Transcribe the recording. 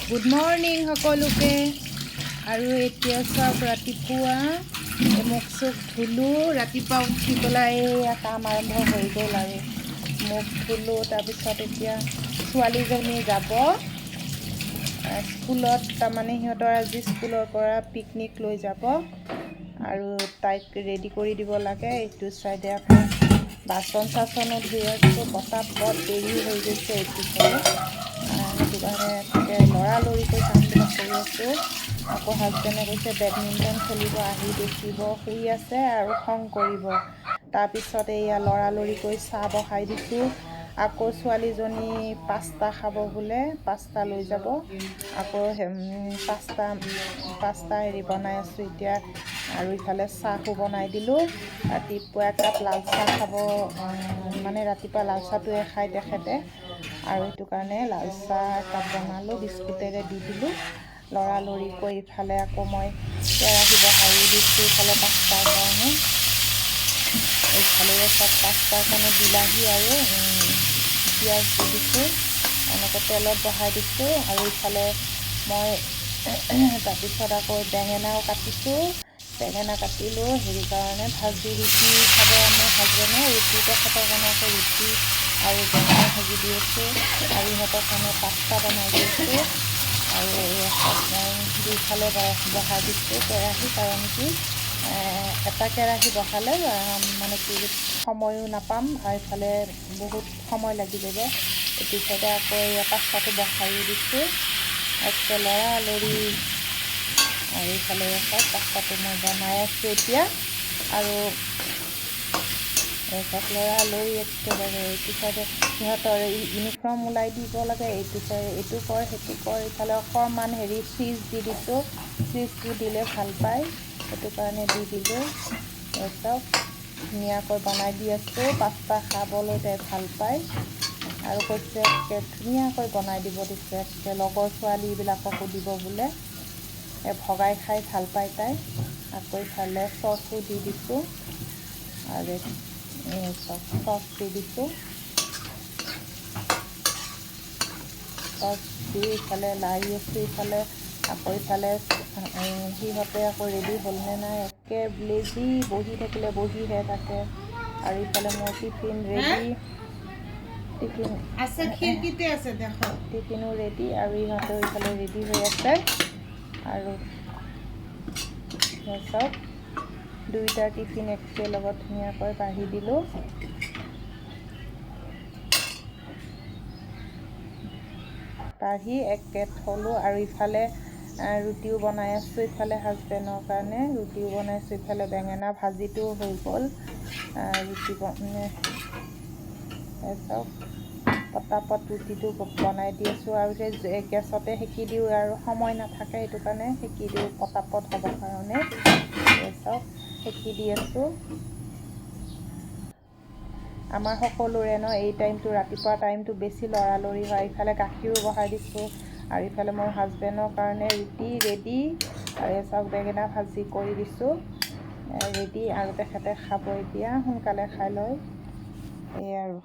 Good morning সকলোকে। আৰু এতিয়া চাওক ৰাতিপুৱা মুখ চুখ ধুলোঁ, ৰাতিপুৱা উঠি পেলাই কাম আৰম্ভ হৈ গ'ল আৰু মুখ ধুলোঁ। তাৰপিছত এতিয়া ছোৱালীজনী যাব স্কুলত, তাৰমানে সিহঁতৰ আজি স্কুলৰ পৰা পিকনিক লৈ যাব আৰু তাইক ৰেডি কৰি দিব লাগে। এইটো চাইডে আকৌ বাচন চাচনো ধুই আছোঁ, পটাপট দেৰি হৈ গৈছে এইটো চাইডে। সেইটো কাৰণে তাকে লৰালৰিকৈ কামবিলাক কৰি আছোঁ। আকৌ হাজবেণ্ডে কৈছে বেডমিণ্টন খেলিব আহি দেখিব শুই আছে আৰু খং কৰিব। তাৰপিছত এয়া লৰালৰিকৈ চাহ বহাই দিছোঁ। আকৌ ছোৱালীজনী পাস্তা খাব বোলে, পাস্তা লৈ যাব। আকৌ পাস্তা বনাই আছোঁ এতিয়া। আৰু ইফালে চাহো বনাই দিলোঁ। ৰাতিপুৱা একাপ লাল চাহ খাব, মানে ৰাতিপুৱা লাল চাহটোৱে খায় তেখেতে, আৰু সেইটো কাৰণে লাল চাহ একাপ বনালোঁ, বিস্কুটেৰে দি দিলোঁ লৰালৰিকৈ। ইফালে আকৌ মই কেৰাহী বহাই দিছোঁ ইফালে পাস্তাৰ কাৰণে। এইফালে চব পাস্তাৰ কাৰণে বিলাহী আৰু পিঁয়াজ দি দিছোঁ, এনেকৈ তেলত বহাই দিছোঁ। আৰু ইফালে মই তাৰপিছত আকৌ বেঙেনাও কাটিছোঁ, বেঙেনা কাটিলোঁ হেৰি কাৰণে ভাজি ৰুটি খাব আমাৰ হাজবেণ্ডে, ৰুটি তেখেতৰ কাৰণে আকৌ ৰুটি আৰু বেঙেনা ভাজি দি আছোঁ। আৰু ইহঁতৰ কাৰণে পাস্তা বনাই দি আছোঁ। আৰু চব দুইফালে বহাই দিছোঁ কেৰাহী, কাৰণ কি এটা কেৰাহী বহালে মানে কি সময়ো নাপাম, আৰু ইফালে বহুত সময় লাগি যাব। এইটো চাইডে আকৌ এই পাস্তাটো বহাইও দিছোঁ একে লৰালৰি। আৰু ইফালে চব পাস্তাটো মই বনাই আছোঁ এতিয়া। আৰু চব লৰালৰি একেবাৰে। এইটো চাইডে সিহঁতৰ ইউনিফৰ্ম ওলাই দিব লাগে, এইটো চাইডে এইটো কৰ সেইটো কৰ। ইফালে অকণমান চীজ দি দিছোঁ, চীজটো দিলে ভাল পায়, সেইটো কাৰণে দি দিলোঁ। চব ধুনীয়াকৈ বনাই দি আছোঁ। পাস্তা খাবলৈ তাই ভাল পায় আৰু কৈছে একে ধুনীয়াকৈ বনাই দিব দিছে, একে লগৰ ছোৱালীবিলাককো দিব বোলে, ভগাই খাই ভাল পায় তাই। আকৌ ইফালে চচো দি দিছোঁ, আৰু চচ দি দিছোঁ, চচ দি ইফালে লাৰি আছোঁ। ইফালে আকৌ ইফালে সিহঁতে আকৌ ৰেডি হ'লনে নাই, একে লেজি বহি থাকিলে বহিহে থাকে। আৰু ইফালে মোৰ টিফিন ৰেডি, টিফিনো ৰেডি, আৰু ইহঁতেও ইফালে ৰেডি হৈ আছে। আৰু চব দুইটাৰ টিফিন একেলগত ধুনীয়াকৈ বাঢ়ি দিলোঁ। বাঢ়ি একে থলোঁ। আৰু ইফালে ৰুটিও বনাই আছোঁ, ইফালে হাজবেণ্ডৰ কাৰণে ৰুটিও বনাইছোঁ। ইফালে বেঙেনা ভাজিটোও হৈ গ'ল, ৰুটি চব পটাপট ৰুটিটো বনাই দি আছোঁ। আৰু সেই গেছতে সেকি দিওঁ, আৰু সময় নাথাকে, সেইটো কাৰণে সেকি দিওঁ পটাপট হ'বৰ কাৰণে। চব সেকি দি আছোঁ। আমাৰ সকলোৰে এই টাইমটো, ৰাতিপুৱা টাইমটো বেছি লৰালৰি হয়। ইফালে গাখীৰো বহাই দিছোঁ, আৰু ইফালে মোৰ হাজবেণ্ডৰ কাৰণে ৰুটি ৰেডি, আৰু চাওক বেঙেনা ভাজি কৰি দিছোঁ ৰেডি, আৰু তেখেতে খাব এতিয়া, সোনকালে খাই লয়। সেয়াই আৰু।